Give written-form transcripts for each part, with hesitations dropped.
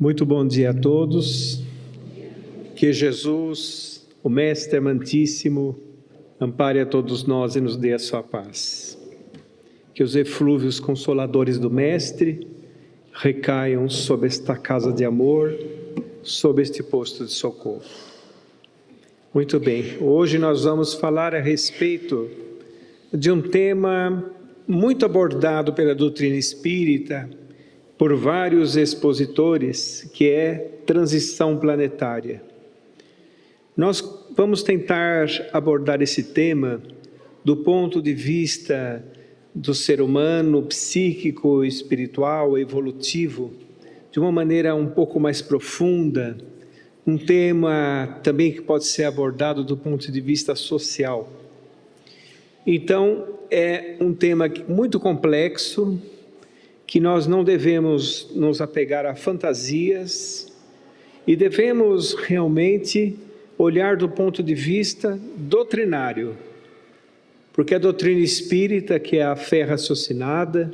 Muito bom dia a todos. Que Jesus, o Mestre amantíssimo, ampare a todos nós e nos dê a sua paz. Que os eflúvios consoladores do Mestre recaiam sobre esta casa de amor, sobre este posto de socorro. Muito bem, hoje nós vamos falar a respeito de um tema muito abordado pela doutrina espírita, por vários expositores, que é transição planetária. Nós vamos tentar abordar esse tema do ponto de vista do ser humano, psíquico, espiritual, evolutivo, de uma maneira um pouco mais profunda, um tema também que pode ser abordado do ponto de vista social. Então, é um tema muito complexo, que nós não devemos nos apegar a fantasias e devemos realmente olhar do ponto de vista doutrinário, porque a doutrina espírita, que é a fé raciocinada,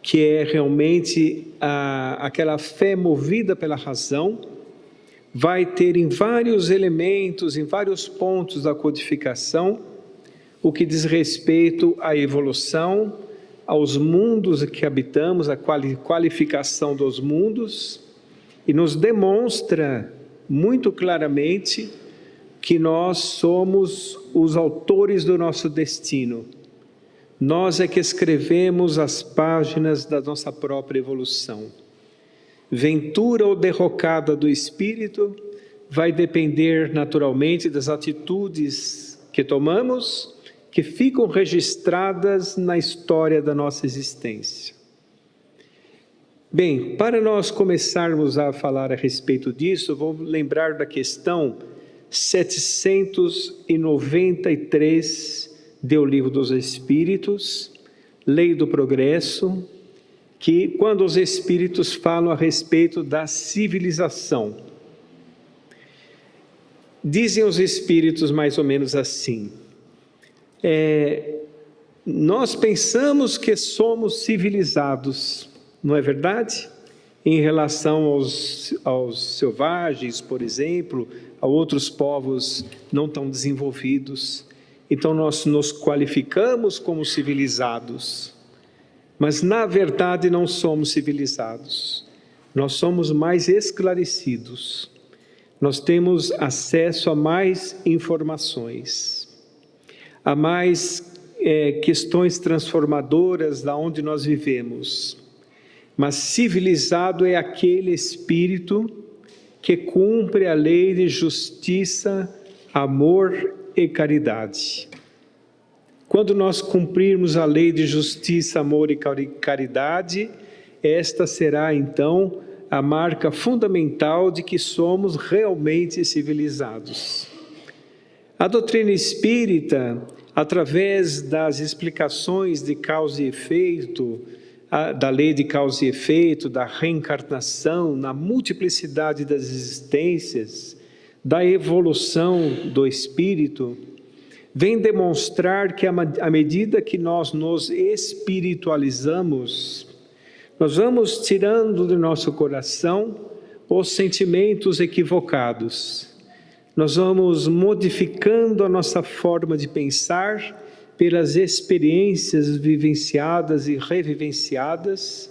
que é realmente aquela fé movida pela razão, vai ter em vários elementos, em vários pontos da codificação, o que diz respeito à evolução, aos mundos que habitamos, a qualificação dos mundos, e nos demonstra muito claramente que nós somos os autores do nosso destino. Nós é que escrevemos as páginas da nossa própria evolução. Ventura ou derrocada do espírito vai depender naturalmente das atitudes que tomamos, que ficam registradas na história da nossa existência. Bem, para nós começarmos a falar a respeito disso, vou lembrar da questão 793 do Livro dos Espíritos, Lei do Progresso, que quando os Espíritos falam a respeito da civilização, dizem os Espíritos mais ou menos assim: nós pensamos que somos civilizados, não é verdade? Em relação aos selvagens, por exemplo, a outros povos não tão desenvolvidos. Então nós nos qualificamos como civilizados, mas na verdade não somos civilizados. Nós somos mais esclarecidos. Nós temos acesso a mais informações, a mais questões transformadoras da onde nós vivemos. Mas civilizado é aquele espírito que cumpre a lei de justiça, amor e caridade. Quando nós cumprirmos a lei de justiça, amor e caridade, esta será então a marca fundamental de que somos realmente civilizados. A doutrina espírita, através das explicações de causa e efeito, da lei de causa e efeito, da reencarnação, na multiplicidade das existências, da evolução do espírito, vem demonstrar que à medida que nós nos espiritualizamos, nós vamos tirando do nosso coração os sentimentos equivocados. Nós vamos modificando a nossa forma de pensar pelas experiências vivenciadas e revivenciadas,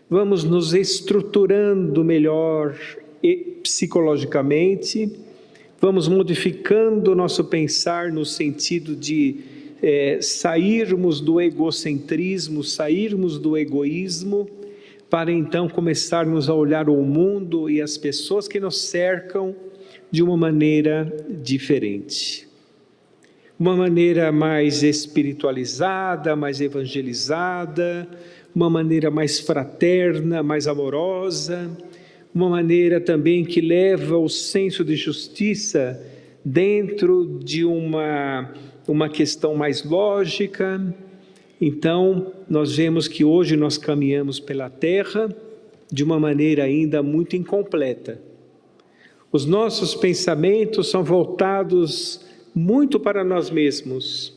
vamos nos estruturando melhor psicologicamente, vamos modificando o nosso pensar no sentido de sairmos do egocentrismo, sairmos do egoísmo, para então começarmos a olhar o mundo e as pessoas que nos cercam de uma maneira diferente. Uma maneira mais espiritualizada, mais evangelizada, uma maneira mais fraterna, mais amorosa, uma maneira também que leva o senso de justiça dentro de uma questão mais lógica. Então, nós vemos que hoje nós caminhamos pela Terra de uma maneira ainda muito incompleta. Os nossos pensamentos são voltados muito para nós mesmos,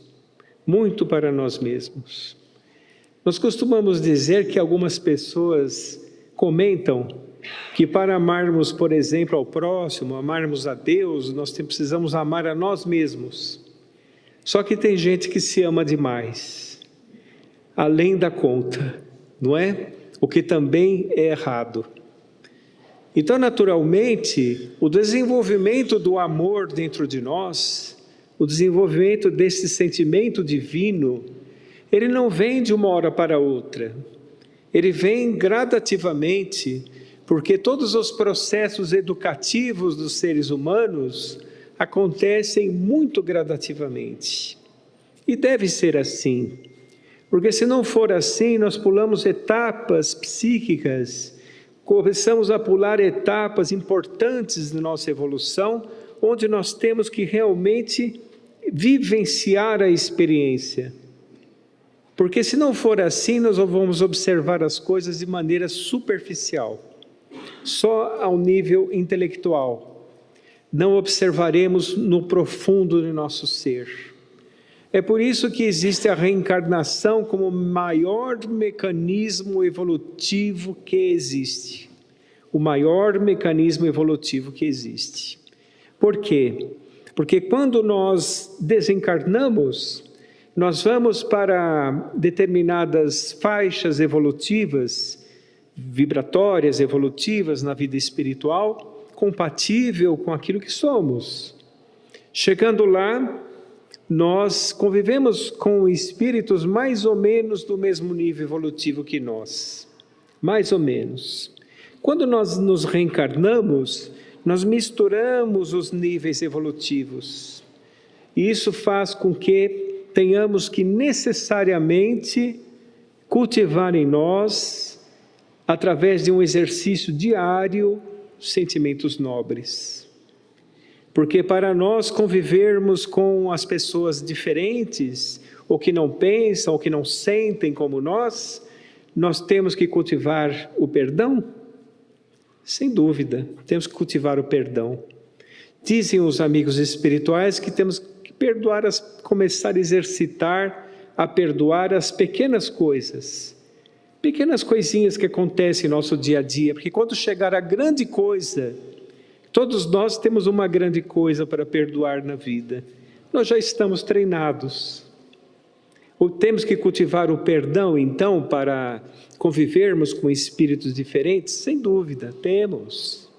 muito para nós mesmos. Nós costumamos dizer que algumas pessoas comentam que para amarmos, por exemplo, ao próximo, amarmos a Deus, nós precisamos amar a nós mesmos. Só que tem gente que se ama demais, além da conta, não é? O que também é errado. Então, naturalmente, o desenvolvimento do amor dentro de nós, o desenvolvimento desse sentimento divino, ele não vem de uma hora para outra. Ele vem gradativamente, porque todos os processos educativos dos seres humanos acontecem muito gradativamente. E deve ser assim, porque se não for assim, nós pulamos etapas psíquicas, começamos a pular etapas importantes da nossa evolução, onde nós temos que realmente vivenciar a experiência. Porque se não for assim, nós vamos observar as coisas de maneira superficial, só ao nível intelectual. Não observaremos no profundo do nosso ser. É por isso que existe a reencarnação como o maior mecanismo evolutivo que existe. O maior mecanismo evolutivo que existe. Por quê? Porque quando nós desencarnamos, nós vamos para determinadas faixas evolutivas, vibratórias, evolutivas na vida espiritual, compatível com aquilo que somos. Chegando lá, nós convivemos com espíritos mais ou menos do mesmo nível evolutivo que nós. Mais ou menos. Quando nós nos reencarnamos, nós misturamos os níveis evolutivos. E isso faz com que tenhamos que necessariamente cultivar em nós, através de um exercício diário, sentimentos nobres. Porque para nós convivermos com as pessoas diferentes, ou que não pensam, ou que não sentem como nós temos que cultivar o perdão? Sem dúvida, temos que cultivar o perdão. Dizem os amigos espirituais que temos que perdoar, começar a exercitar, a perdoar as pequenas coisas. Pequenas coisinhas que acontecem em nosso dia a dia, porque quando chegar a grande coisa, todos nós temos uma grande coisa para perdoar na vida. Nós já estamos treinados. Ou temos que cultivar o perdão, então, para convivermos com espíritos diferentes? Sem dúvida, temos.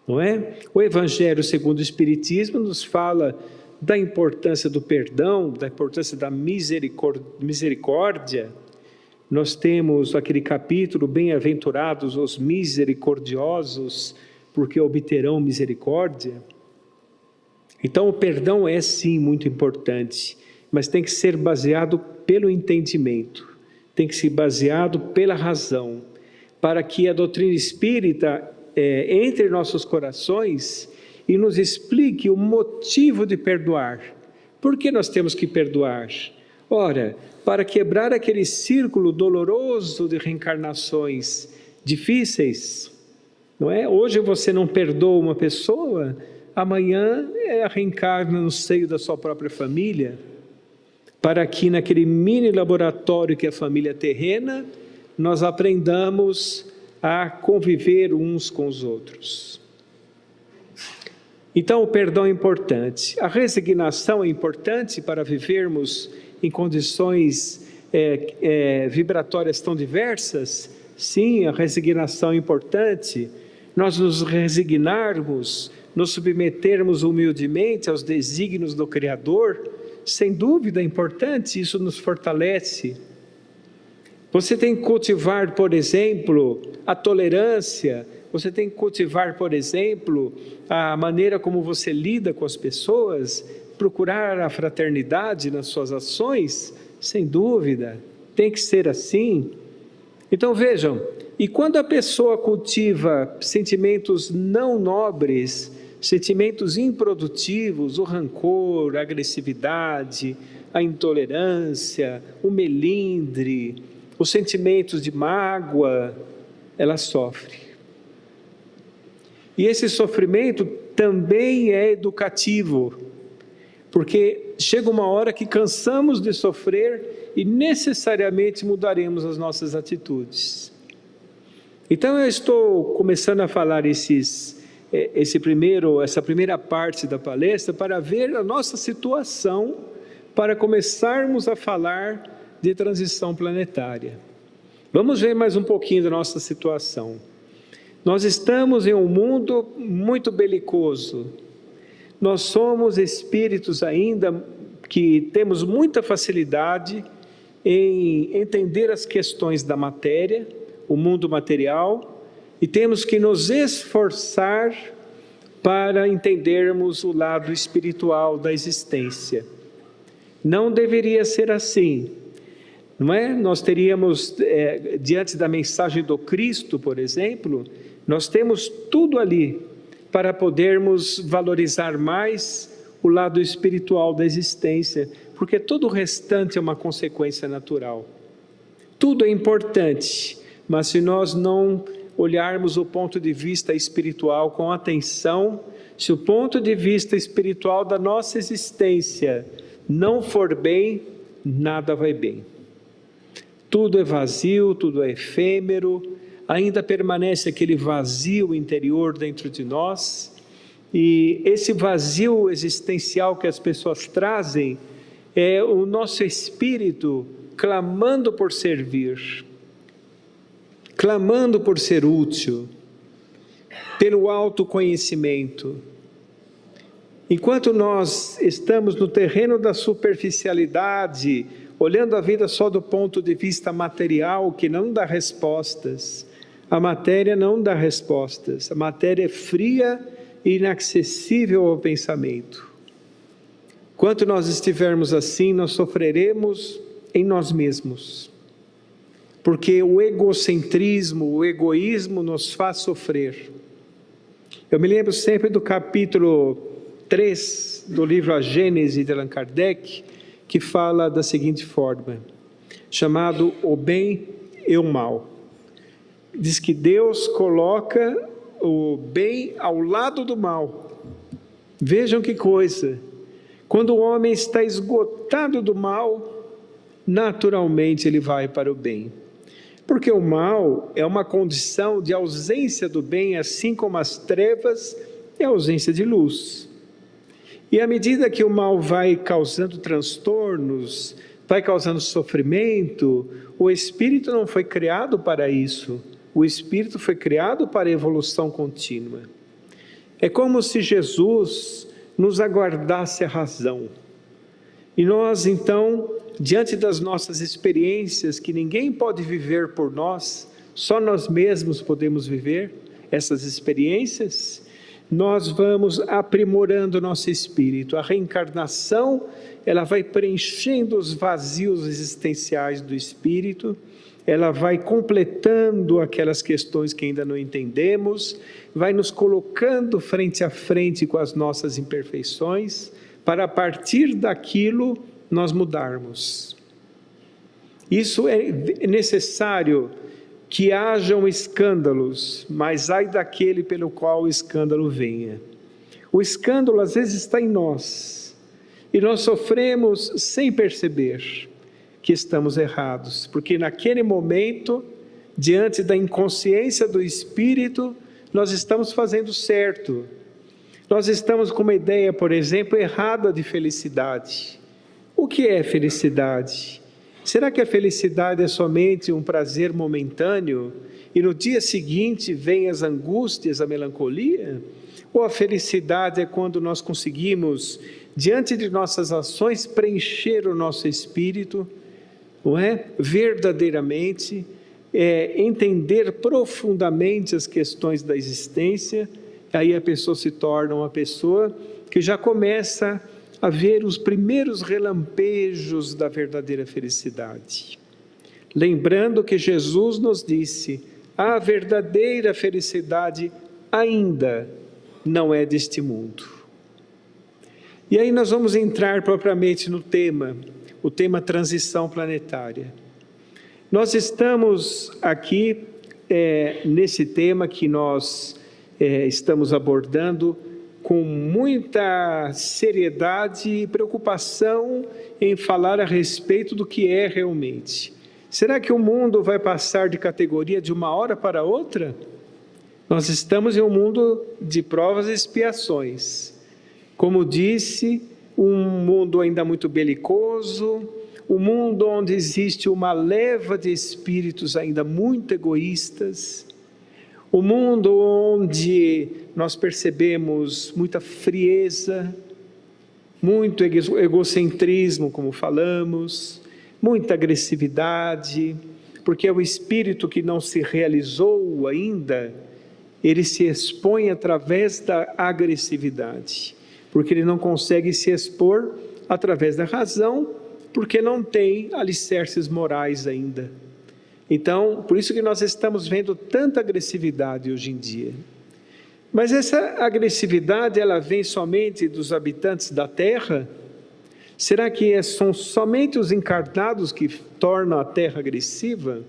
Não é? O Evangelho segundo o Espiritismo nos fala da importância do perdão, da importância da misericórdia. Nós temos aquele capítulo, bem-aventurados os misericordiosos, porque obterão misericórdia. Então, o perdão é sim muito importante, mas tem que ser baseado pelo entendimento, tem que ser baseado pela razão, para que a doutrina espírita entre em nossos corações e nos explique o motivo de perdoar. Por que nós temos que perdoar? Ora, para quebrar aquele círculo doloroso de reencarnações difíceis. Não é? Hoje você não perdoa uma pessoa, amanhã reencarna no seio da sua própria família, para que naquele mini laboratório que é a família terrena, nós aprendamos a conviver uns com os outros. Então o perdão é importante, a resignação é importante para vivermos em condições vibratórias tão diversas. Sim, a resignação é importante. Nós nos resignarmos, nos submetermos humildemente aos desígnios do Criador, sem dúvida é importante, isso nos fortalece. Você tem que cultivar, por exemplo, a tolerância, você tem que cultivar, por exemplo, a maneira como você lida com as pessoas, procurar a fraternidade nas suas ações, sem dúvida, tem que ser assim. Então vejam, e quando a pessoa cultiva sentimentos não nobres, sentimentos improdutivos, o rancor, a agressividade, a intolerância, o melindre, os sentimentos de mágoa, ela sofre. E esse sofrimento também é educativo, porque chega uma hora que cansamos de sofrer e necessariamente mudaremos as nossas atitudes. Então eu estou começando a falar essa primeira parte da palestra para ver a nossa situação, para começarmos a falar de transição planetária. Vamos ver mais um pouquinho da nossa situação. Nós estamos em um mundo muito belicoso. Nós somos espíritos ainda que temos muita facilidade em entender as questões da matéria, o mundo material, e temos que nos esforçar para entendermos o lado espiritual da existência. Não deveria ser assim, não é? Nós teríamos, diante da mensagem do Cristo, por exemplo, nós temos tudo ali para podermos valorizar mais o lado espiritual da existência, porque todo o restante é uma consequência natural. Tudo é importante, mas se nós não olharmos o ponto de vista espiritual com atenção, se o ponto de vista espiritual da nossa existência não for bem, nada vai bem. Tudo é vazio, tudo é efêmero, ainda permanece aquele vazio interior dentro de nós, e esse vazio existencial que as pessoas trazem é o nosso espírito clamando por servir, clamando por ser útil, pelo autoconhecimento. Enquanto nós estamos no terreno da superficialidade, olhando a vida só do ponto de vista material, que não dá respostas, a matéria não dá respostas, a matéria é fria e inacessível ao pensamento. Enquanto nós estivermos assim, nós sofreremos em nós mesmos, porque o egocentrismo, o egoísmo nos faz sofrer. Eu me lembro sempre do capítulo 3 do livro A Gênese de Allan Kardec, que fala da seguinte forma, chamado O Bem e o Mal. Diz que Deus coloca o bem ao lado do mal. Vejam que coisa. Quando o homem está esgotado do mal, naturalmente ele vai para o bem. Porque o mal é uma condição de ausência do bem, assim como as trevas é a ausência de luz. E à medida que o mal vai causando transtornos, vai causando sofrimento, o espírito não foi criado para isso. O espírito foi criado para a evolução contínua. É como se Jesus nos aguardasse a razão. E nós, então, diante das nossas experiências, que ninguém pode viver por nós, só nós mesmos podemos viver essas experiências, nós vamos aprimorando o nosso espírito. A reencarnação, ela vai preenchendo os vazios existenciais do espírito, ela vai completando aquelas questões que ainda não entendemos, vai nos colocando frente a frente com as nossas imperfeições, para a partir daquilo nós mudarmos. Isso é necessário que hajam escândalos, mas ai daquele pelo qual o escândalo venha. O escândalo às vezes está em nós, e nós sofremos sem perceber que estamos errados, porque naquele momento, diante da inconsciência do espírito, nós estamos fazendo certo. Nós estamos com uma ideia, por exemplo, errada de felicidade. O que é felicidade? Será que a felicidade é somente um prazer momentâneo e no dia seguinte vêm as angústias, a melancolia? Ou a felicidade é quando nós conseguimos, diante de nossas ações, preencher o nosso espírito, não é? Verdadeiramente, entender profundamente as questões da existência, aí a pessoa se torna uma pessoa que já começa a ver os primeiros relampejos da verdadeira felicidade. Lembrando que Jesus nos disse, a verdadeira felicidade ainda não é deste mundo. E aí nós vamos entrar propriamente no tema, o tema transição planetária. Nós estamos aqui nesse tema que nós estamos abordando com muita seriedade e preocupação em falar a respeito do que é realmente. Será que o mundo vai passar de categoria de uma hora para outra? Nós estamos em um mundo de provas e expiações. Como disse, um mundo ainda muito belicoso, um mundo onde existe uma leva de espíritos ainda muito egoístas, um mundo onde nós percebemos muita frieza, muito egocentrismo, como falamos, muita agressividade, porque é o espírito que não se realizou ainda, ele se expõe através da agressividade, porque ele não consegue se expor através da razão, porque não tem alicerces morais ainda. Então, por isso que nós estamos vendo tanta agressividade hoje em dia. Mas essa agressividade, ela vem somente dos habitantes da Terra? Será que são somente os encarnados que tornam a Terra agressiva?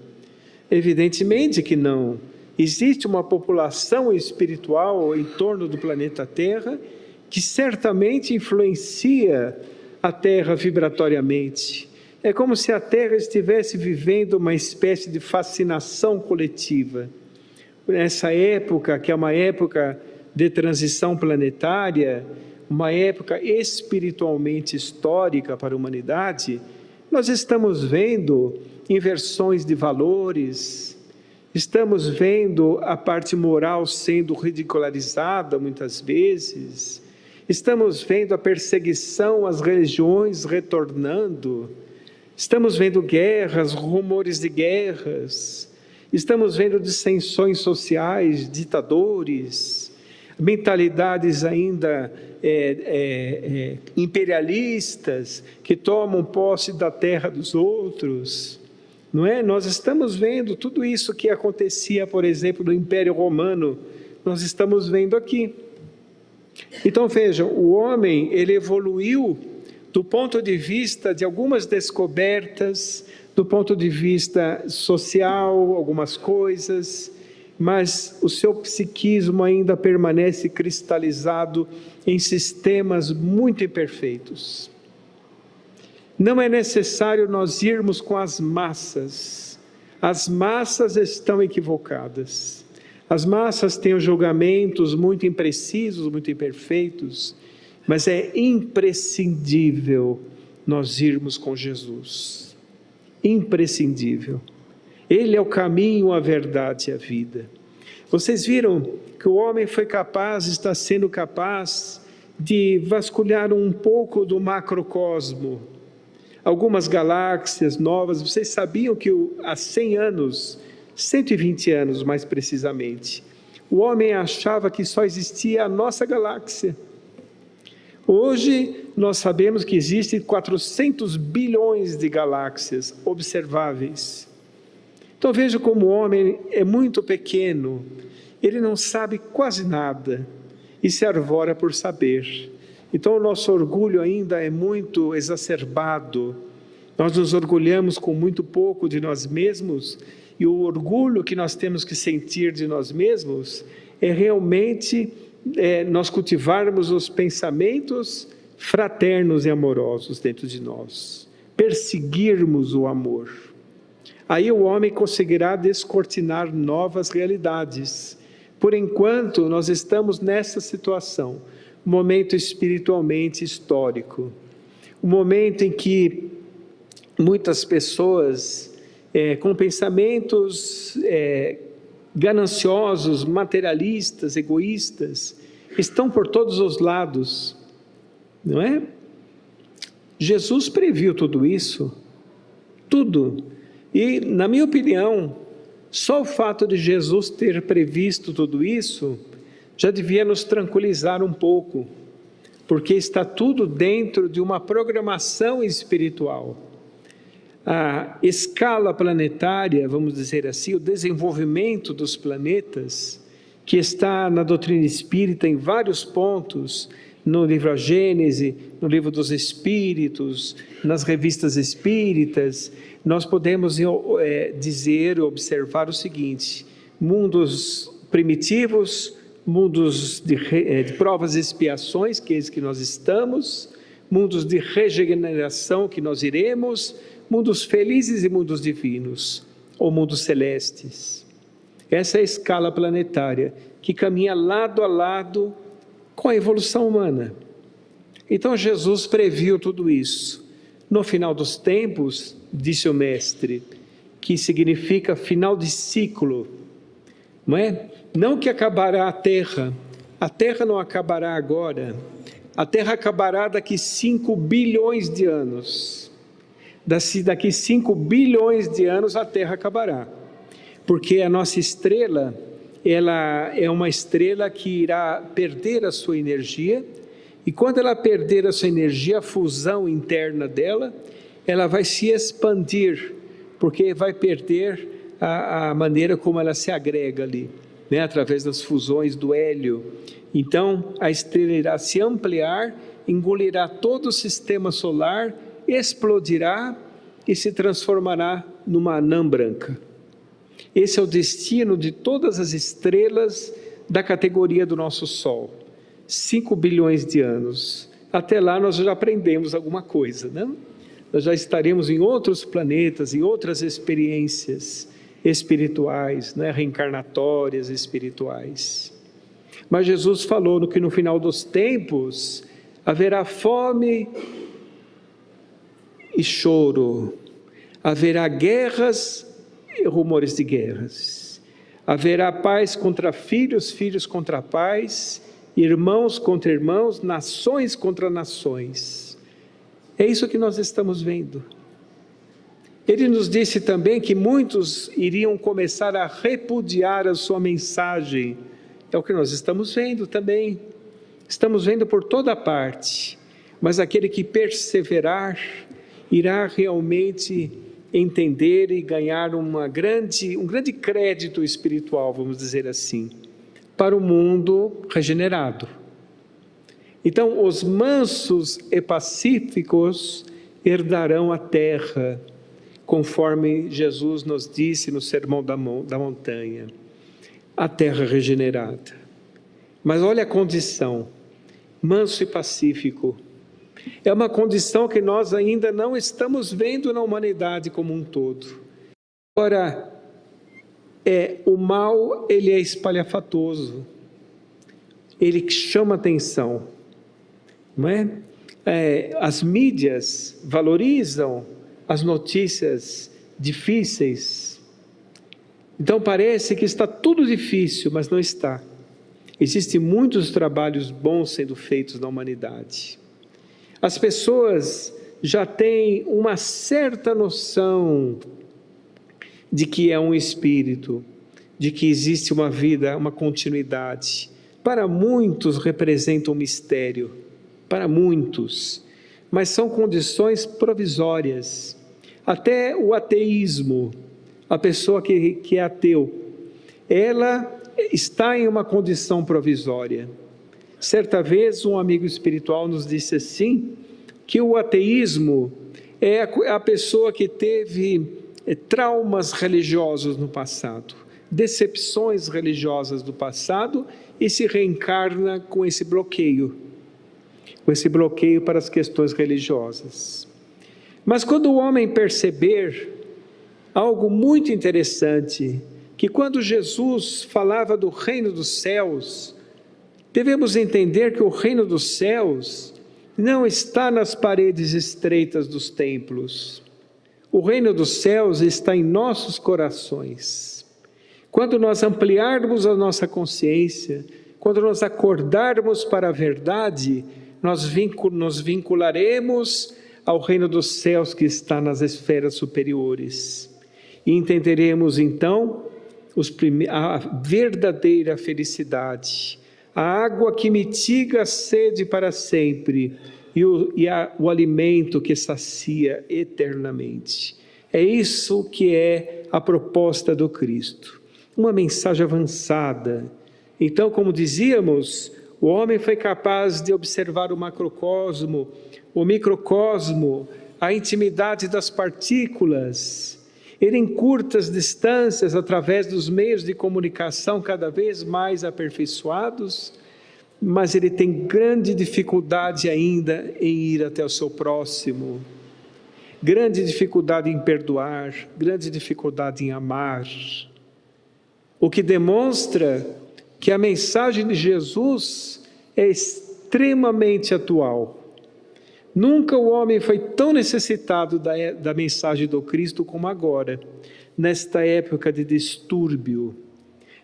Evidentemente que não. Existe uma população espiritual em torno do planeta Terra que certamente influencia a Terra vibratoriamente. É como se a Terra estivesse vivendo uma espécie de fascinação coletiva. Nessa época, que é uma época de transição planetária, uma época espiritualmente histórica para a humanidade, nós estamos vendo inversões de valores, estamos vendo a parte moral sendo ridicularizada muitas vezes, estamos vendo a perseguição às religiões retornando, estamos vendo guerras, rumores de guerras, estamos vendo dissensões sociais, ditadores, mentalidades ainda imperialistas, que tomam posse da terra dos outros, não é? Nós estamos vendo tudo isso que acontecia, por exemplo, no Império Romano, nós estamos vendo aqui. Então vejam, o homem, ele evoluiu do ponto de vista de algumas descobertas, do ponto de vista social, algumas coisas, mas o seu psiquismo ainda permanece cristalizado em sistemas muito imperfeitos. Não é necessário nós irmos com as massas estão equivocadas. As massas têm os julgamentos muito imprecisos, muito imperfeitos, mas é imprescindível nós irmos com Jesus. Imprescindível. Ele é o caminho, a verdade e a vida. Vocês viram que o homem foi capaz, está sendo capaz de vasculhar um pouco do macrocosmo. Algumas galáxias novas, vocês sabiam que há 100 anos, 120 anos mais precisamente, o homem achava que só existia a nossa galáxia. Hoje nós sabemos que existem 400 bilhões de galáxias observáveis. Então veja como o homem é muito pequeno, ele não sabe quase nada e se arvora por saber. Então o nosso orgulho ainda é muito exacerbado, nós nos orgulhamos com muito pouco de nós mesmos, e o orgulho que nós temos que sentir de nós mesmos é realmente nós cultivarmos os pensamentos fraternos e amorosos dentro de nós, perseguirmos o amor. Aí o homem conseguirá descortinar novas realidades. Por enquanto, nós estamos nessa situação, um momento espiritualmente histórico, um momento em que muitas pessoas com pensamentos gananciosos, materialistas, egoístas, estão por todos os lados, não é? Jesus previu tudo isso, tudo. E, na minha opinião, só o fato de Jesus ter previsto tudo isso já devia nos tranquilizar um pouco, porque está tudo dentro de uma programação espiritual. A escala planetária, vamos dizer assim, o desenvolvimento dos planetas, que está na doutrina espírita em vários pontos, no livro A Gênese, no livro dos Espíritos, nas revistas espíritas, nós podemos dizer, observar o seguinte: mundos primitivos, mundos de provas e expiações, que é esse que nós estamos, mundos de regeneração que nós iremos, mundos felizes e mundos divinos, ou mundos celestes. Essa é a escala planetária, que caminha lado a lado com a evolução humana. Então Jesus previu tudo isso. No final dos tempos, disse o Mestre, que significa final de ciclo, não é? Não que acabará a Terra não acabará agora, a Terra acabará daqui 5 bilhões de anos. Daqui 5 bilhões de anos a Terra acabará, porque a nossa estrela, ela é uma estrela que irá perder a sua energia, e quando ela perder a sua energia, a fusão interna dela, ela vai se expandir, porque vai perder a maneira como ela se agrega ali, né, através das fusões do hélio. Então a estrela irá se ampliar, engolirá todo o sistema solar, explodirá e se transformará numa anã branca. Esse é o destino de todas as estrelas da categoria do nosso Sol. 5 bilhões de anos. Até lá nós já aprendemos alguma coisa, não? Nós já estaremos em outros planetas, em outras experiências espirituais, né? Reencarnatórias espirituais. Mas Jesus falou que no final dos tempos haverá fome e choro, haverá guerras e rumores de guerras, haverá pais contra filhos, filhos contra pais, irmãos contra irmãos, nações contra nações. É isso que nós estamos vendo. Ele nos disse também que muitos iriam começar a repudiar a sua mensagem. É o que nós estamos vendo também. Estamos vendo por toda parte. Mas aquele que perseverar irá realmente entender e ganhar um grande crédito espiritual, vamos dizer assim, para o mundo regenerado. Então, os mansos e pacíficos herdarão a terra, conforme Jesus nos disse no Sermão da Montanha, a terra regenerada. Mas olha a condição, manso e pacífico. É uma condição que nós ainda não estamos vendo na humanidade como um todo. Agora, o mal, ele é espalhafatoso, ele chama atenção, não é? As mídias valorizam as notícias difíceis, então parece que está tudo difícil, mas não está. Existem muitos trabalhos bons sendo feitos na humanidade. As pessoas já têm uma certa noção de que é um espírito, de que existe uma vida, uma continuidade. Para muitos representa um mistério, para muitos, mas são condições provisórias. Até o ateísmo, a pessoa que é ateu, ela está em uma condição provisória. Certa vez um amigo espiritual nos disse assim, que o ateísmo é a pessoa que teve traumas religiosos no passado, decepções religiosas do passado, e se reencarna com esse bloqueio para as questões religiosas. Mas quando o homem perceber algo muito interessante, que quando Jesus falava do reino dos céus, devemos entender que o reino dos céus não está nas paredes estreitas dos templos. O reino dos céus está em nossos corações. Quando nós ampliarmos a nossa consciência, quando nós acordarmos para a verdade, nós nos vincularemos ao reino dos céus que está nas esferas superiores. E entenderemos então a verdadeira felicidade, a água que mitiga a sede para sempre e o alimento que sacia eternamente. É isso que é a proposta do Cristo, uma mensagem avançada. Então, como dizíamos, o homem foi capaz de observar o macrocosmo, o microcosmo, a intimidade das partículas. Ele em curtas distâncias, através dos meios de comunicação cada vez mais aperfeiçoados, mas ele tem grande dificuldade ainda em ir até o seu próximo. grande dificuldade em perdoar, grande dificuldade em amar. O que demonstra que a mensagem de Jesus é extremamente atual. Nunca o homem foi tão necessitado da mensagem do Cristo como agora, nesta época de distúrbio.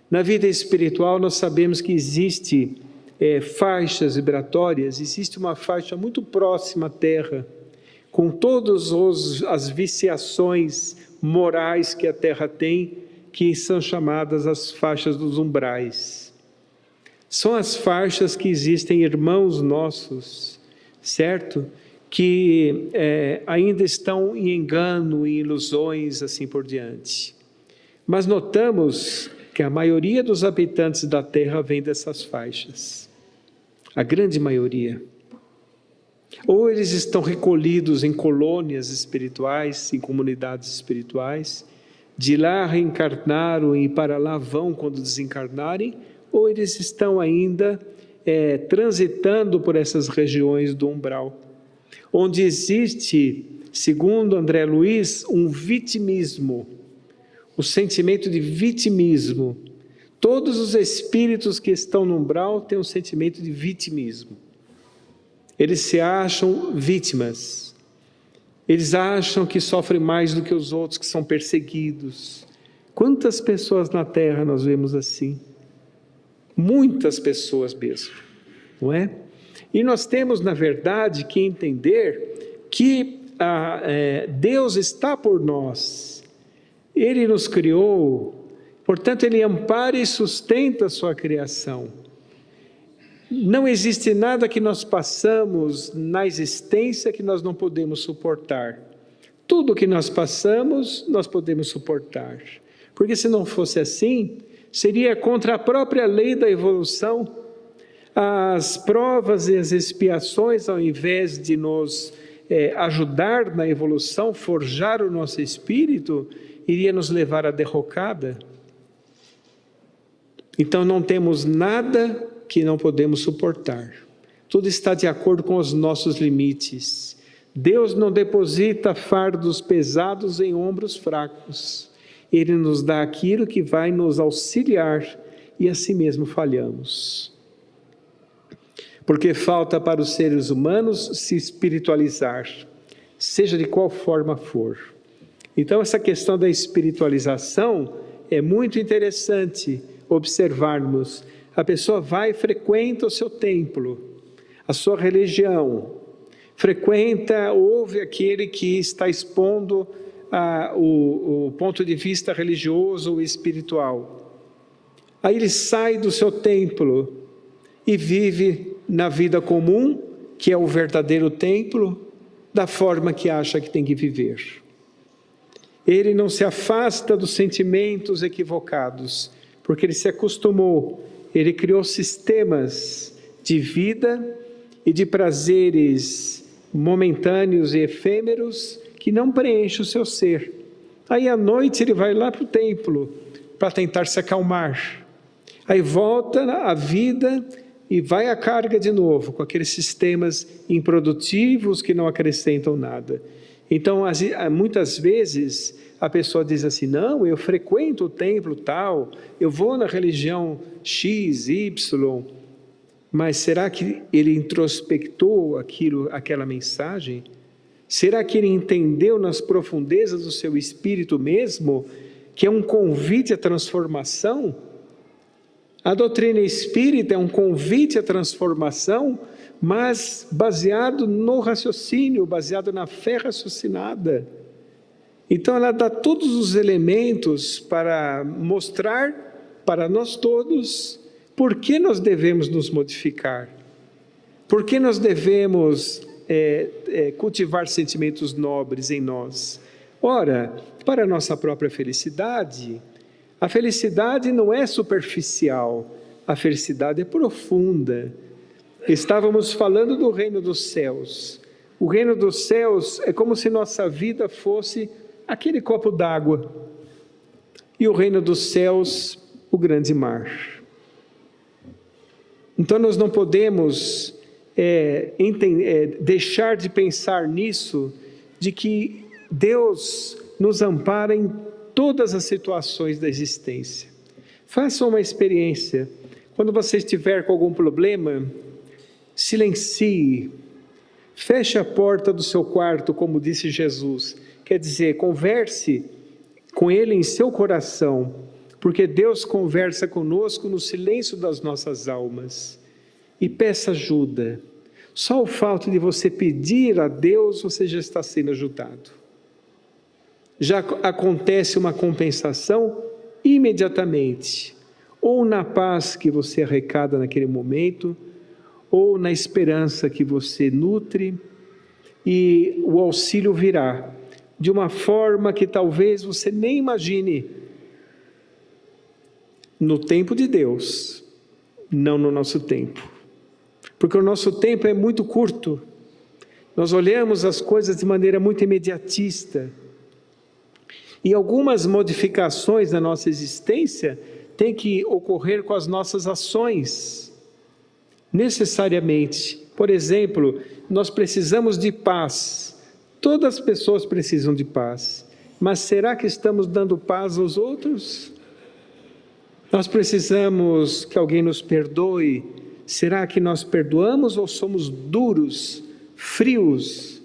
Na vida espiritual, nós sabemos que existe faixas vibratórias, existe uma faixa muito próxima à Terra, com todas as viciações morais que a Terra tem, que são chamadas as faixas dos umbrais. São as faixas que existem irmãos nossos, certo? Que ainda estão em engano, em ilusões, assim por diante. Mas notamos que a maioria dos habitantes da Terra vem dessas faixas. A grande maioria. Ou eles estão recolhidos em colônias espirituais, em comunidades espirituais, de lá reencarnaram e para lá vão quando desencarnarem, ou eles estão ainda transitando por essas regiões do umbral, onde existe, segundo André Luiz, um vitimismo, o sentimento de vitimismo. Todos os espíritos que estão no umbral têm um sentimento de vitimismo. Eles se acham vítimas. Eles acham que sofrem mais do que os outros, que são perseguidos. Quantas pessoas na Terra nós vemos assim? Muitas pessoas mesmo, não é? E nós temos, na verdade, que entender que Deus está por nós. Ele nos criou, portanto, Ele ampara e sustenta a sua criação. Não existe nada que nós passamos na existência que nós não podemos suportar. Tudo que nós passamos, nós podemos suportar. Porque se não fosse assim, seria contra a própria lei da evolução. As provas e as expiações, ao invés de nos ajudar na evolução, forjar o nosso espírito, iria nos levar à derrocada. Então não temos nada que não podemos suportar. Tudo está de acordo com os nossos limites. Deus não deposita fardos pesados em ombros fracos. Ele nos dá aquilo que vai nos auxiliar e assim mesmo falhamos. Porque falta para os seres humanos se espiritualizar, seja de qual forma for. Então essa questão da espiritualização é muito interessante observarmos. A pessoa vai e frequenta o seu templo, a sua religião, ouve aquele que está expondo o ponto de vista religioso ou espiritual. Aí ele sai do seu templo e vive na vida comum, que é o verdadeiro templo, da forma que acha que tem que viver. Ele não se afasta dos sentimentos equivocados, porque ele se acostumou. Ele criou sistemas de vida e de prazeres momentâneos e efêmeros que não preenchem o seu ser. Aí à noite ele vai lá para o templo para tentar se acalmar. Aí volta à vida e vai à carga de novo com aqueles sistemas improdutivos que não acrescentam nada. Então, muitas vezes a pessoa diz assim: não, eu frequento o templo tal, eu vou na religião X, Y, mas será que ele introspectou aquela mensagem? Será que ele entendeu nas profundezas do seu espírito mesmo que é um convite à transformação? A doutrina espírita é um convite à transformação, mas baseado no raciocínio, baseado na fé raciocinada. Então ela dá todos os elementos para mostrar para nós todos por que nós devemos nos modificar, por que nós devemos cultivar sentimentos nobres em nós. Ora, para a nossa própria felicidade, a felicidade não é superficial, a felicidade é profunda. Estávamos falando do reino dos céus. O reino dos céus é como se nossa vida fosse aquele copo d'água. E o reino dos céus, o grande mar. Então nós não podemos deixar de pensar nisso, de que Deus nos ampara em todas as situações da existência. Faça uma experiência. Quando você estiver com algum problema, silencie. Feche a porta do seu quarto, como disse Jesus. Quer dizer, converse com Ele em seu coração, porque Deus conversa conosco no silêncio das nossas almas. E peça ajuda. Só o fato de você pedir a Deus, você já está sendo ajudado. Já acontece uma compensação imediatamente, ou na paz que você arrecada naquele momento, ou na esperança que você nutre, e o auxílio virá de uma forma que talvez você nem imagine, no tempo de Deus, não no nosso tempo. Porque o nosso tempo é muito curto, nós olhamos as coisas de maneira muito imediatista, e algumas modificações na nossa existência têm que ocorrer com as nossas ações, necessariamente. Por exemplo, nós precisamos de paz, todas as pessoas precisam de paz, mas será que estamos dando paz aos outros? Nós precisamos que alguém nos perdoe, será que nós perdoamos ou somos duros, frios?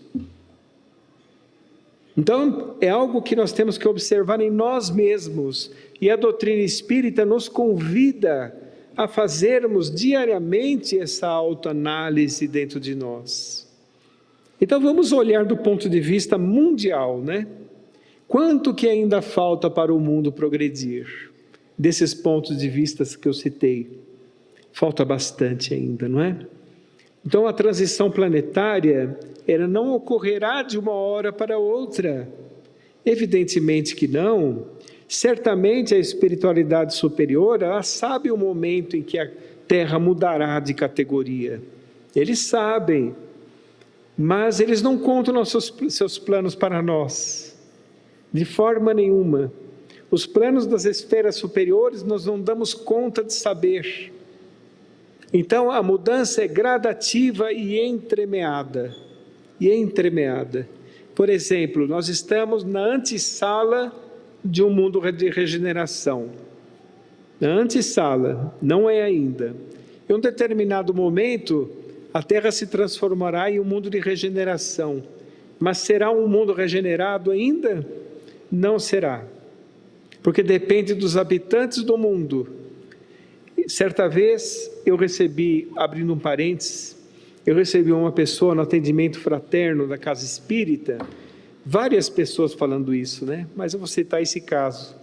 Então, é algo que nós temos que observar em nós mesmos, e a doutrina espírita nos convida a fazermos diariamente essa autoanálise dentro de nós. Então, vamos olhar do ponto de vista mundial, né? Quanto que ainda falta para o mundo progredir? Desses pontos de vista que eu citei, falta bastante ainda, não é? Então, a transição planetária, ela não ocorrerá de uma hora para outra. Evidentemente que não. Certamente a espiritualidade superior, ela sabe o momento em que a Terra mudará de categoria. Eles sabem, mas eles não contam seus planos para nós, de forma nenhuma. Os planos das esferas superiores nós não damos conta de saber. Então, a mudança é gradativa e entremeada. Por exemplo, nós estamos na antessala de um mundo de regeneração. Na antessala, não é ainda. Em um determinado momento, a Terra se transformará em um mundo de regeneração. Mas será um mundo regenerado ainda? Não será. Porque depende dos habitantes do mundo. Certa vez eu recebi, abrindo um parênteses, eu recebi uma pessoa no atendimento fraterno da Casa Espírita, várias pessoas falando isso, né? Mas eu vou citar esse caso,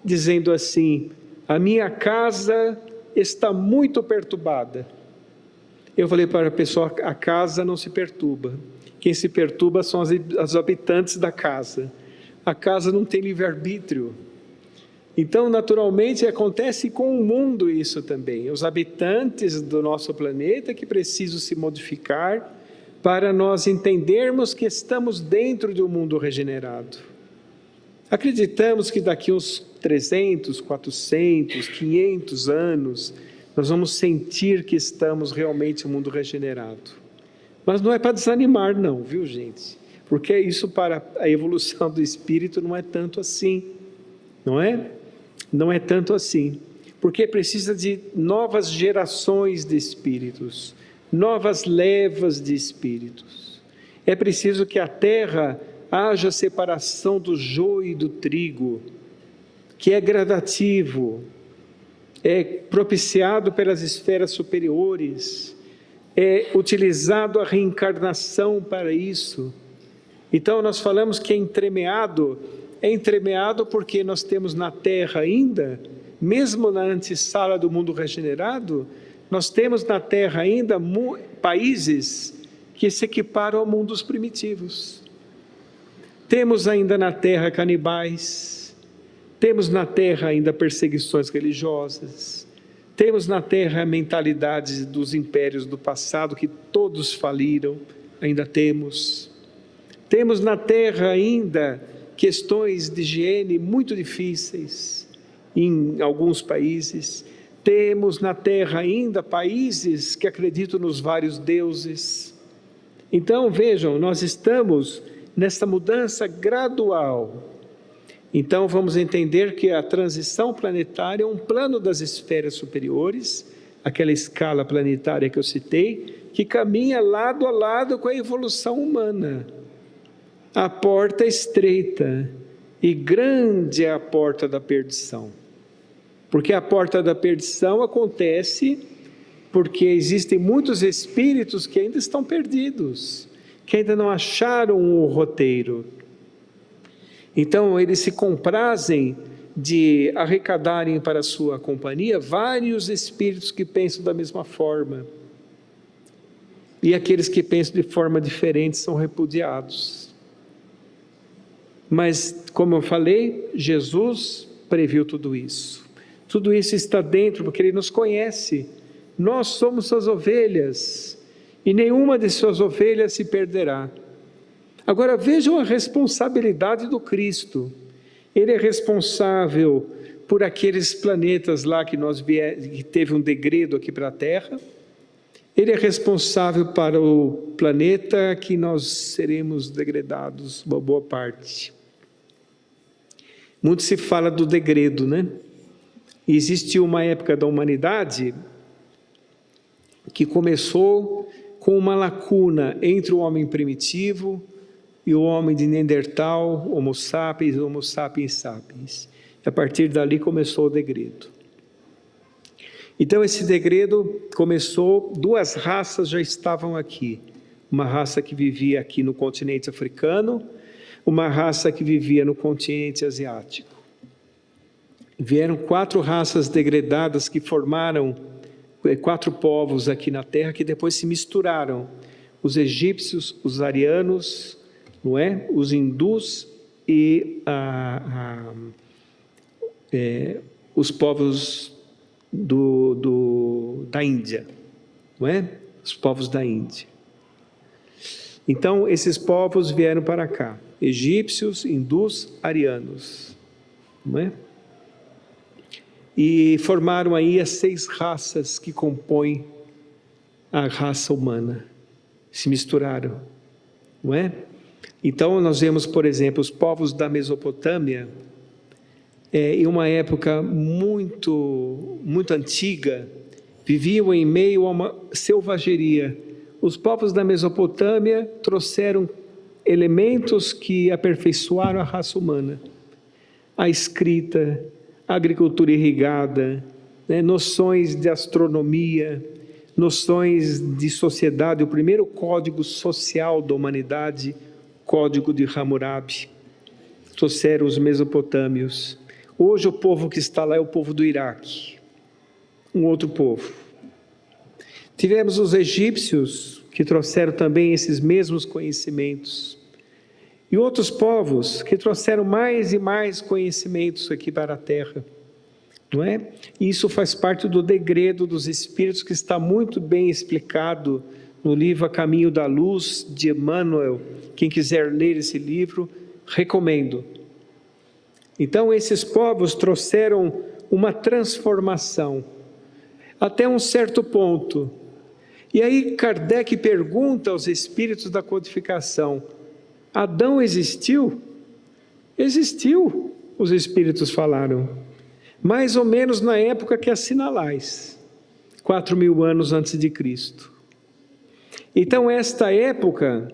dizendo assim: a minha casa está muito perturbada. Eu falei para a pessoa: a casa não se perturba, quem se perturba são os habitantes da casa. A casa não tem livre-arbítrio. Então, naturalmente, acontece com o mundo isso também. Os habitantes do nosso planeta que precisam se modificar para nós entendermos que estamos dentro de um mundo regenerado. Acreditamos que daqui uns 300, 400, 500 anos, nós vamos sentir que estamos realmente em um mundo regenerado. Mas não é para desanimar não, viu, gente? Porque isso para a evolução do espírito não é tanto assim, não é? Não é tanto assim, porque precisa de novas gerações de espíritos, novas levas de espíritos. É preciso que a Terra haja separação do joio e do trigo, que é gradativo, é propiciado pelas esferas superiores, é utilizado a reencarnação para isso. Então nós falamos que é entremeado porque nós temos na Terra ainda, mesmo na antessala do mundo regenerado, nós temos na Terra ainda países que se equiparam ao mundo dos primitivos. Temos ainda na Terra canibais, temos na Terra ainda perseguições religiosas, temos na Terra a mentalidade dos impérios do passado que todos faliram, ainda temos. Temos na Terra ainda questões de higiene muito difíceis em alguns países. Temos na Terra ainda países que acreditam nos vários deuses. Então, vejam, nós estamos nessa mudança gradual. Então vamos entender que a transição planetária é um plano das esferas superiores, aquela escala planetária que eu citei, que caminha lado a lado com a evolução humana. A porta é estreita e grande é a porta da perdição. Porque a porta da perdição acontece porque existem muitos espíritos que ainda estão perdidos, que ainda não acharam o roteiro. Então, eles se comprazem de arrecadarem para a sua companhia vários espíritos que pensam da mesma forma. E aqueles que pensam de forma diferente são repudiados. Mas, como eu falei, Jesus previu tudo isso. Tudo isso está dentro, porque Ele nos conhece. Nós somos suas ovelhas, e nenhuma de suas ovelhas se perderá. Agora vejam a responsabilidade do Cristo. Ele é responsável por aqueles planetas lá que teve um degredo aqui para a Terra. Ele é responsável para o planeta que nós seremos degredados, uma boa parte. Muito se fala do degredo, né? E existiu uma época da humanidade que começou com uma lacuna entre o homem primitivo e o homem de Neandertal, Homo sapiens, Homo sapiens sapiens. A partir dali começou o degredo. Então esse degredo começou, duas raças já estavam aqui. Uma raça que vivia aqui no continente africano, uma raça que vivia no continente asiático. Vieram 4 raças degradadas que formaram 4 povos aqui na Terra, que depois se misturaram. Os egípcios, os arianos, não é? Os hindus e os povos da Índia, não é? Os povos da Índia. Então, esses povos vieram para cá. Egípcios, hindus, arianos, não é? E formaram aí as 6 raças que compõem a raça humana. Se misturaram, não é? Então nós vemos, por exemplo, os povos da Mesopotâmia, em uma época muito antiga, viviam em meio a uma selvageria. Os povos da Mesopotâmia trouxeram elementos que aperfeiçoaram a raça humana. A escrita, a agricultura irrigada, né, noções de astronomia, noções de sociedade, o primeiro código social da humanidade, Código de Hammurabi, trouxeram os mesopotâmios. Hoje o povo que está lá é o povo do Iraque, um outro povo. Tivemos os egípcios, que trouxeram também esses mesmos conhecimentos. E outros povos que trouxeram mais e mais conhecimentos aqui para a Terra, não é? E isso faz parte do degredo dos Espíritos, que está muito bem explicado no livro A Caminho da Luz, de Emmanuel. Quem quiser ler esse livro, recomendo. Então, esses povos trouxeram uma transformação, até um certo ponto. E aí Kardec pergunta aos Espíritos da codificação: Adão existiu? Existiu, os Espíritos falaram, mais ou menos na época que assinalais, 4.000 anos antes de Cristo. Então, esta época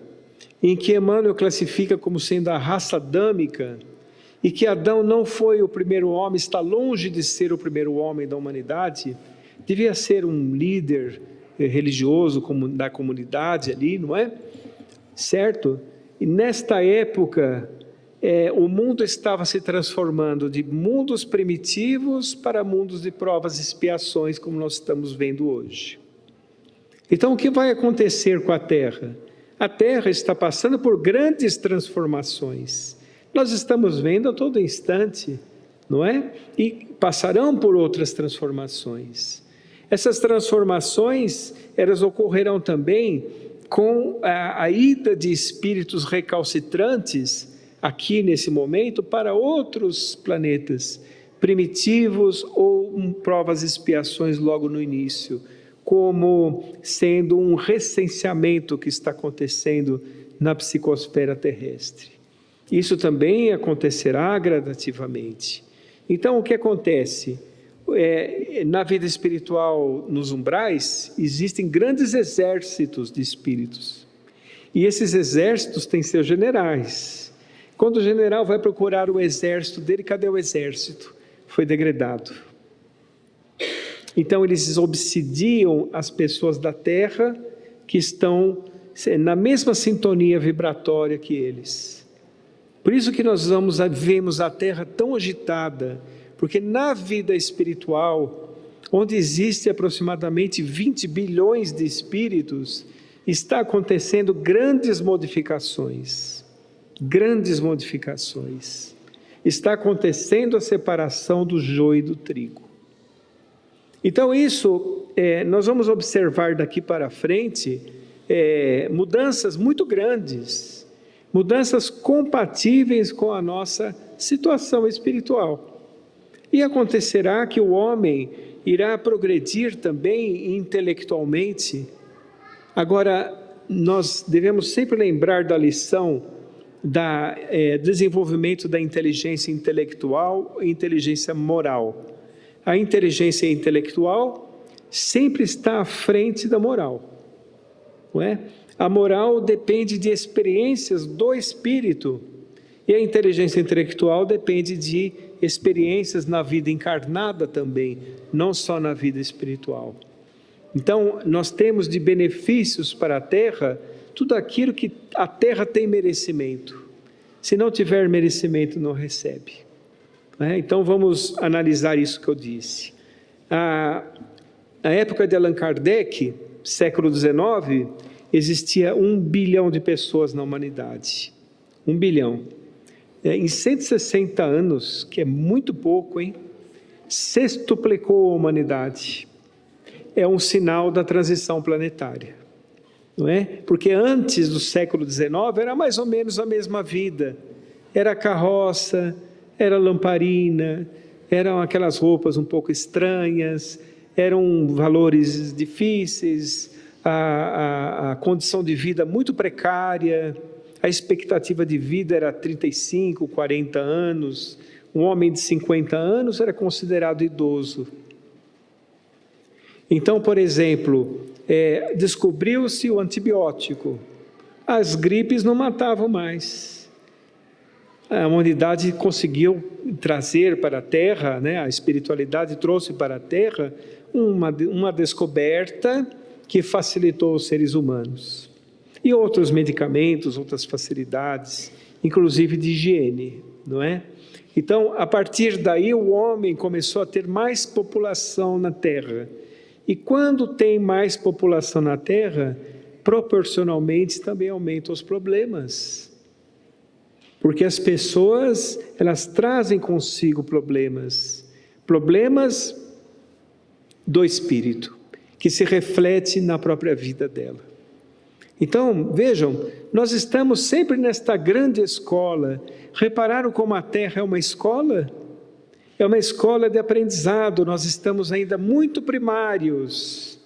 em que Emmanuel classifica como sendo a raça adâmica, e que Adão não foi o primeiro homem, está longe de ser o primeiro homem da humanidade, devia ser um líder religioso da comunidade ali, não é? Certo? E nesta época, o mundo estava se transformando de mundos primitivos para mundos de provas e expiações, como nós estamos vendo hoje. Então, o que vai acontecer com a Terra? A Terra está passando por grandes transformações. Nós estamos vendo a todo instante, não é? E passarão por outras transformações. Essas transformações, elas ocorrerão também com a ida de espíritos recalcitrantes, aqui nesse momento, para outros planetas, primitivos ou provas e expiações logo no início, como sendo um recenseamento que está acontecendo na psicosfera terrestre. Isso também acontecerá gradativamente. Então, o que acontece? Na vida espiritual, nos umbrais, existem grandes exércitos de espíritos. E esses exércitos têm seus generais. Quando o general vai procurar o exército dele, cadê o exército? Foi degradado. Então, eles obsidiam as pessoas da terra que estão na mesma sintonia vibratória que eles. Por isso que nós vemos a terra tão agitada, porque na vida espiritual, onde existe aproximadamente 20 bilhões de espíritos, está acontecendo grandes modificações. Grandes modificações. Está acontecendo a separação do joio e do trigo. Então isso, nós vamos observar daqui para frente, mudanças muito grandes, mudanças compatíveis com a nossa situação espiritual. E acontecerá que o homem irá progredir também intelectualmente. Agora, nós devemos sempre lembrar da lição do desenvolvimento da inteligência intelectual e inteligência moral. A inteligência intelectual sempre está à frente da moral, não é? A moral depende de experiências do espírito e a inteligência intelectual depende de experiências na vida encarnada também, não só na vida espiritual. Então, nós temos de benefícios para a terra tudo aquilo que a terra tem merecimento. Se não tiver merecimento, não recebe. Então vamos analisar isso que eu disse. Na época de Allan Kardec, século XIX, existia 1 bilhão de pessoas na humanidade. 1 bilhão. Em 160 anos, que é muito pouco, sextuplicou a humanidade. É um sinal da transição planetária, não é? Porque antes do século XIX era mais ou menos a mesma vida. Era carroça, era lamparina, eram aquelas roupas um pouco estranhas, eram valores difíceis, a condição de vida muito precária, a expectativa de vida era 35, 40 anos, um homem de 50 anos era considerado idoso. Então, por exemplo, descobriu-se o antibiótico, as gripes não matavam mais. A humanidade conseguiu trazer para a Terra, a espiritualidade trouxe para a Terra uma descoberta que facilitou os seres humanos. E outros medicamentos, outras facilidades, inclusive de higiene, não é? Então, a partir daí, o homem começou a ter mais população na Terra. E quando tem mais população na Terra, proporcionalmente também aumentam os problemas. Porque as pessoas, elas trazem consigo problemas do espírito, que se reflete na própria vida dela. Então, vejam, nós estamos sempre nesta grande escola. Repararam como a Terra é uma escola? É uma escola de aprendizado, nós estamos ainda muito primários.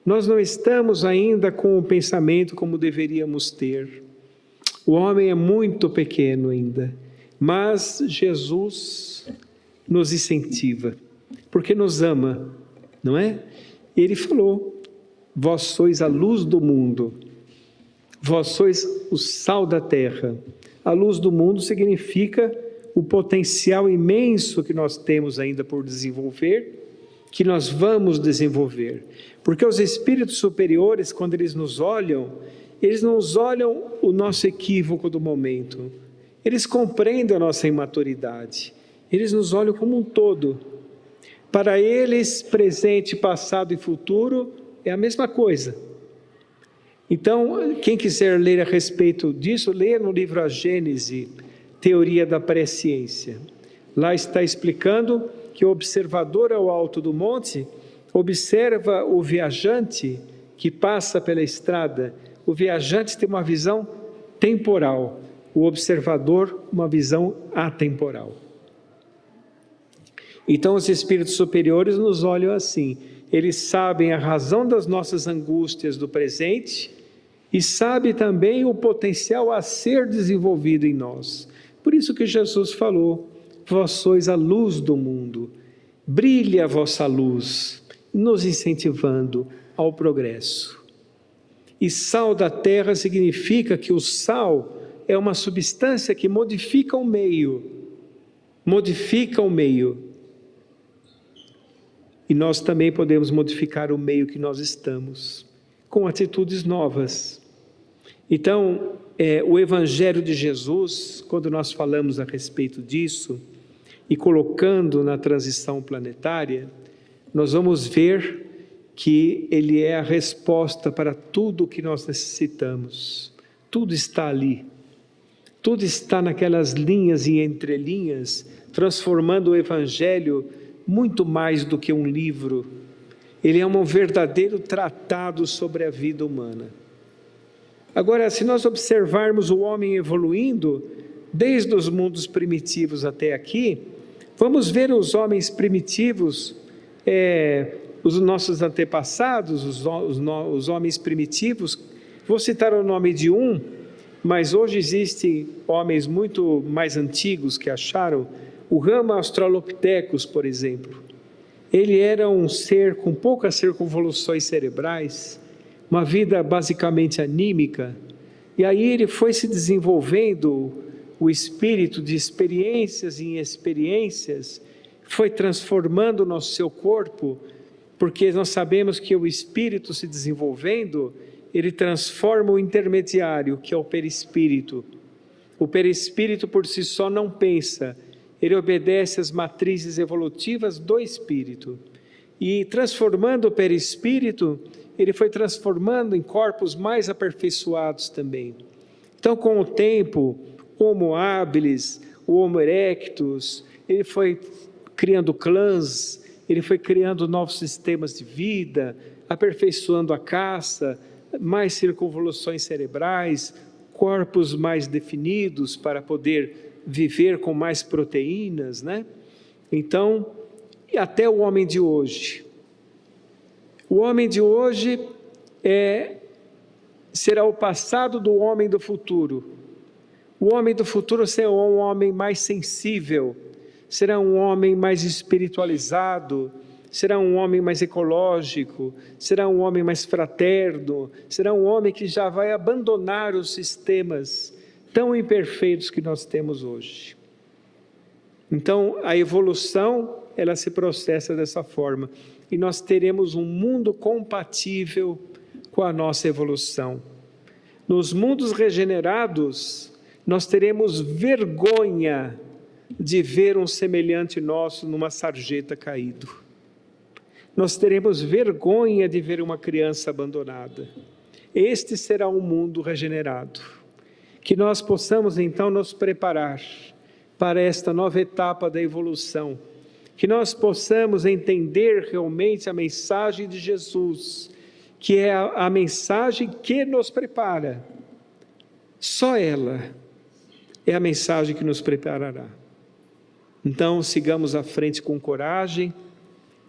Nós não estamos ainda com o pensamento como deveríamos ter. O homem é muito pequeno ainda, mas Jesus nos incentiva, porque nos ama, não é? Ele falou, vós sois a luz do mundo, vós sois o sal da terra. A luz do mundo significa o potencial imenso que nós temos ainda por desenvolver, que nós vamos desenvolver. Porque os espíritos superiores, quando eles nos olham, eles não olham o nosso equívoco do momento, eles compreendem a nossa imaturidade, eles nos olham como um todo. Para eles, presente, passado e futuro é a mesma coisa. Então, quem quiser ler a respeito disso, leia no livro A Gênese, Teoria da Presciência. Lá está explicando que o observador ao alto do monte observa o viajante que passa pela estrada. O viajante tem uma visão temporal, o observador uma visão atemporal. Então os espíritos superiores nos olham assim, eles sabem a razão das nossas angústias do presente e sabe também o potencial a ser desenvolvido em nós. Por isso que Jesus falou: vós sois a luz do mundo, brilhe a vossa luz, nos incentivando ao progresso. E sal da terra significa que o sal é uma substância que modifica o meio. E nós também podemos modificar o meio que nós estamos, com atitudes novas. Então, o Evangelho de Jesus, quando nós falamos a respeito disso, e colocando na transição planetária, nós vamos ver que ele é a resposta para tudo o que nós necessitamos. Tudo está ali. Tudo está naquelas linhas e entrelinhas, transformando o Evangelho muito mais do que um livro. Ele é um verdadeiro tratado sobre a vida humana. Agora, se nós observarmos o homem evoluindo, desde os mundos primitivos até aqui, vamos ver os homens primitivos, os nossos antepassados, os homens primitivos. Vou citar o nome de um, mas hoje existem homens muito mais antigos que acharam. O Homo australopithecus, por exemplo, ele era um ser com poucas circunvoluções cerebrais, uma vida basicamente anímica, e aí ele foi se desenvolvendo, o espírito de experiências em experiências, foi transformando o nosso seu corpo, porque nós sabemos que o espírito se desenvolvendo, ele transforma o intermediário, que é o perispírito. O perispírito por si só não pensa, ele obedece às matrizes evolutivas do espírito. E transformando o perispírito, ele foi transformando em corpos mais aperfeiçoados também. Então, com o tempo, o Homo habilis, o Homo erectus, ele foi criando clãs, ele foi criando novos sistemas de vida, aperfeiçoando a caça, mais circunvoluções cerebrais, corpos mais definidos para poder viver com mais proteínas, né? Então, até o homem de hoje. O homem de hoje será o passado do homem do futuro. O homem do futuro será um homem mais sensível, será um homem mais espiritualizado, será um homem mais ecológico, será um homem mais fraterno, será um homem que já vai abandonar os sistemas tão imperfeitos que nós temos hoje. Então, a evolução, ela se processa dessa forma, e nós teremos um mundo compatível com a nossa evolução. Nos mundos regenerados, nós teremos vergonha de ver um semelhante nosso numa sarjeta caído. Nós teremos vergonha de ver uma criança abandonada. Este será um mundo regenerado. Que nós possamos então nos preparar para esta nova etapa da evolução. Que nós possamos entender realmente a mensagem de Jesus, que é a mensagem que nos prepara. Só ela é a mensagem que nos preparará. Então, sigamos à frente com coragem,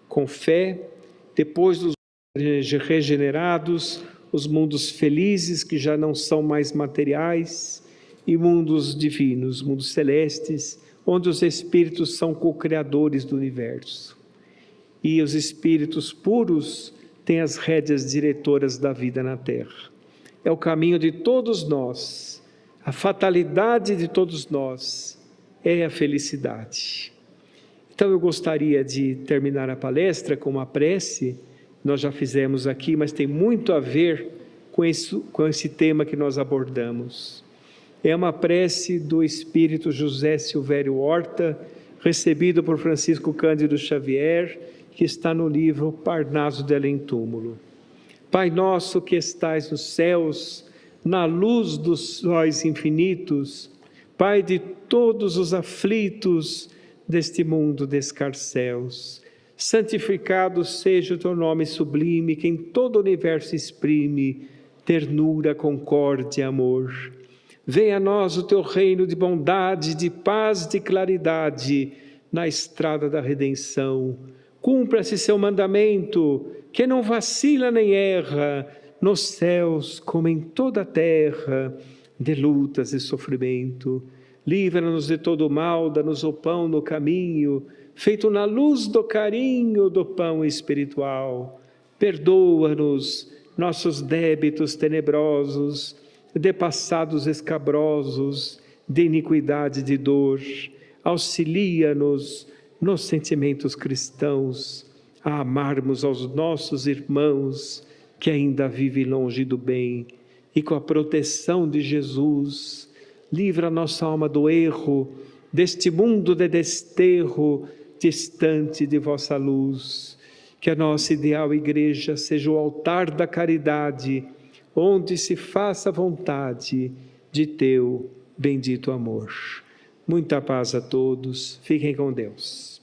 com fé, depois dos regenerados, os mundos felizes que já não são mais materiais, e mundos divinos, mundos celestes, onde os espíritos são co-criadores do universo. E os espíritos puros têm as rédeas diretoras da vida na Terra. É o caminho de todos nós, a fatalidade de todos nós é a felicidade. Então eu gostaria de terminar a palestra com uma prece, nós já fizemos aqui, mas tem muito a ver com esse tema que nós abordamos. É uma prece do Espírito José Silvério Horta, recebido por Francisco Cândido Xavier, que está no livro Parnaso de Além Túmulo. Pai nosso que estais nos céus, na luz dos sóis infinitos, Pai de todos os aflitos deste mundo de escarcéus, santificado seja o teu nome sublime, que em todo o universo exprime ternura, concórdia e amor. Venha a nós o teu reino de bondade, de paz, de claridade, na estrada da redenção. Cumpra-se seu mandamento, que não vacila nem erra, nos céus como em toda a terra, de lutas e sofrimento. Livra-nos de todo o mal, dá-nos o pão no caminho, feito na luz do carinho do pão espiritual. Perdoa-nos nossos débitos tenebrosos, de passados escabrosos, de iniquidade e de dor. Auxilia-nos nos sentimentos cristãos, a amarmos aos nossos irmãos que ainda vivem longe do bem, e com a proteção de Jesus, livra a nossa alma do erro, deste mundo de desterro, distante de vossa luz. Que a nossa ideal igreja seja o altar da caridade, onde se faça a vontade de teu bendito amor. Muita paz a todos, fiquem com Deus.